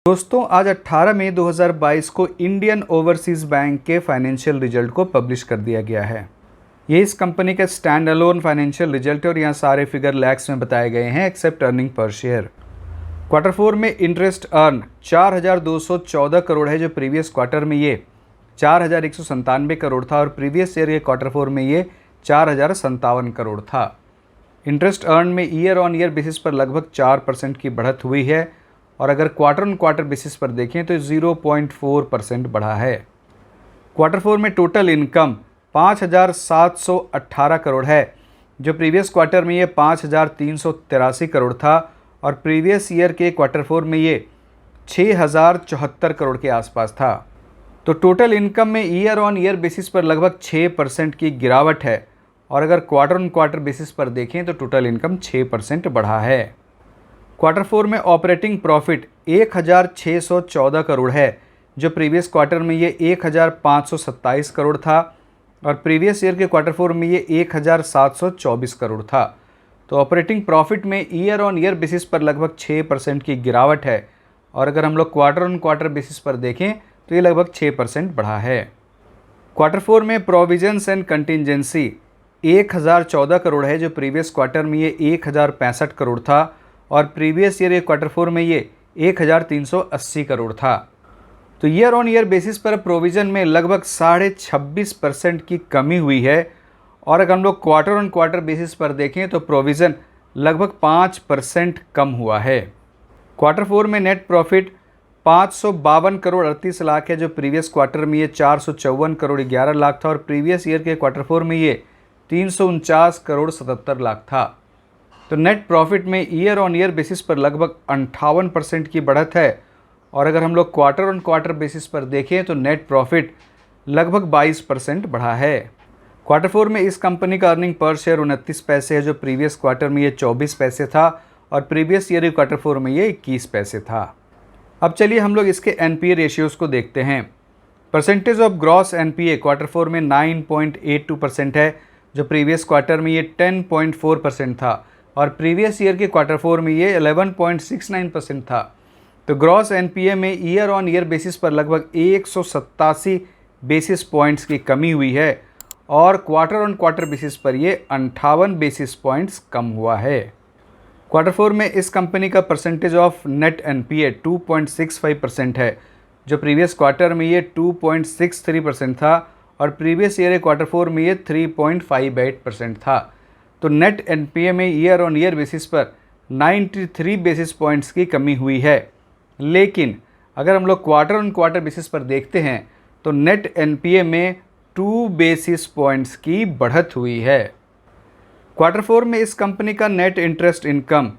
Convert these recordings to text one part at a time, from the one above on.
दोस्तों आज 18 मई 2022 को इंडियन ओवरसीज़ बैंक के फाइनेंशियल रिजल्ट को पब्लिश कर दिया गया है। ये इस कंपनी का स्टैंड अलोन फाइनेंशियल रिजल्ट है और यहाँ सारे फिगर लैक्स में बताए गए हैं एक्सेप्ट अर्निंग पर शेयर। क्वार्टर 4 में इंटरेस्ट अर्न 4,214 करोड़ है, जो प्रीवियस क्वार्टर में ये 4,197 करोड़ था और प्रीवियस ईयर के क्वार्टर 4 में ये 4,057 करोड़ था। इंटरेस्ट अर्न में ईयर ऑन ईयर बेसिस पर लगभग 4% की बढ़त हुई है और अगर क्वार्टर ऑन क्वार्टर बेसिस पर देखें तो 0.4% बढ़ा है। क्वार्टर 4 में टोटल इनकम 5,718 करोड़ है, जो प्रीवियस क्वार्टर में ये 5,383 करोड़ था और प्रीवियस ईयर के क्वार्टर 4 में ये 6,074 करोड़ के आसपास था। तो टोटल इनकम में ईयर ऑन ईयर बेसिस पर लगभग 6% की गिरावट है और अगर क्वार्टर ऑन क्वार्टर बेसिस पर देखें तो टोटल इनकम 6% बढ़ा है। क्वार्टर 4 में ऑपरेटिंग प्रॉफिट 1,614 करोड़ है, जो प्रीवियस क्वार्टर में ये 1,527 करोड़ था और प्रीवियस ईयर के क्वार्टर 4 में ये 1,724 करोड़ था। तो ऑपरेटिंग प्रॉफिट में ईयर ऑन ईयर बेसिस पर लगभग 6% की गिरावट है और अगर हम लोग क्वार्टर ऑन क्वार्टर बेसिस पर देखें तो ये लगभग 6% बढ़ा है। क्वार्टर 4 में प्रोविजंस एंड कंटिजेंसी 1,014 करोड़ है, जो प्रीवियस क्वार्टर में ये 1,065 करोड़ था और प्रीवियस ईयर क्वार्टर 4 में ये 1,380 करोड़ था। तो ईयर ऑन ईयर बेसिस पर प्रोविज़न में लगभग 26.5% की कमी हुई है और अगर हम लोग क्वार्टर ऑन क्वार्टर बेसिस पर देखें तो प्रोविज़न लगभग 5% कम हुआ है। क्वार्टर 4 में नेट प्रॉफिट 552 करोड़ 38 लाख है, जो प्रीवियस क्वार्टर में ये 454 करोड़ 11 लाख था और प्रीवियस ईयर के क्वार्टर 4 में ये 349 करोड़ 77 लाख था। तो नेट प्रॉफिट में ईयर ऑन ईयर बेसिस पर लगभग 58% की बढ़त है और अगर हम लोग क्वार्टर ऑन क्वार्टर बेसिस पर देखें तो नेट प्रॉफिट लगभग 22% बढ़ा है। क्वार्टर 4 में इस कंपनी का अर्निंग पर शेयर 29 पैसे है, जो प्रीवियस क्वार्टर में ये 24 पैसे था और प्रीवियस ईयर क्वार्टर 4 में ये 21 पैसे था। अब चलिए हम लोग इसके एनपीए रेशियोज़ को देखते हैं। Percentage of gross NPA quarter 4 में 9.82% है, जो प्रीवियस क्वार्टर में ये 10.4% था और प्रीवियस ईयर के क्वार्टर 4 में ये 11.69% था। तो ग्रॉस एनपीए में ईयर ऑन ईयर बेसिस पर लगभग 187 बेसिस पॉइंट्स की कमी हुई है और क्वार्टर ऑन क्वार्टर बेसिस पर ये 58 बेसिस पॉइंट्स कम हुआ है। क्वार्टर 4 में इस कंपनी का परसेंटेज ऑफ नेट एनपीए 2.65% है, जो प्रीवियस क्वार्टर में ये 2.63% था और प्रीवियस ईयर क्वार्टर 4 में ये 3.58% था। तो नेट एनपीए में ईयर ऑन ईयर बेसिस पर 93 बेसिस पॉइंट्स की कमी हुई है, लेकिन अगर हम लोग क्वार्टर ऑन क्वार्टर बेसिस पर देखते हैं तो नेट एनपीए में 2 बेसिस पॉइंट्स की बढ़त हुई है। क्वार्टर 4 में इस कंपनी का net interest income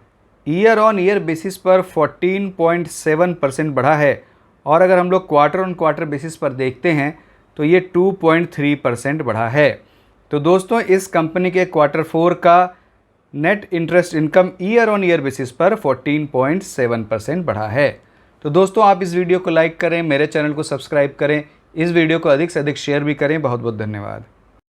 year on year basis पर 14.7% बढ़ा है और अगर हम लोग क्वार्टर ऑन क्वार्टर बेसिस पर देखते हैं तो ये 2.3% बढ़ा है। तो दोस्तों इस कंपनी के क्वार्टर 4 का net interest income year on year basis पर 14.7% बढ़ा है। तो दोस्तों आप इस वीडियो को लाइक करें, मेरे चैनल को सब्सक्राइब करें, इस वीडियो को अधिक से अधिक शेयर भी करें। बहुत बहुत धन्यवाद।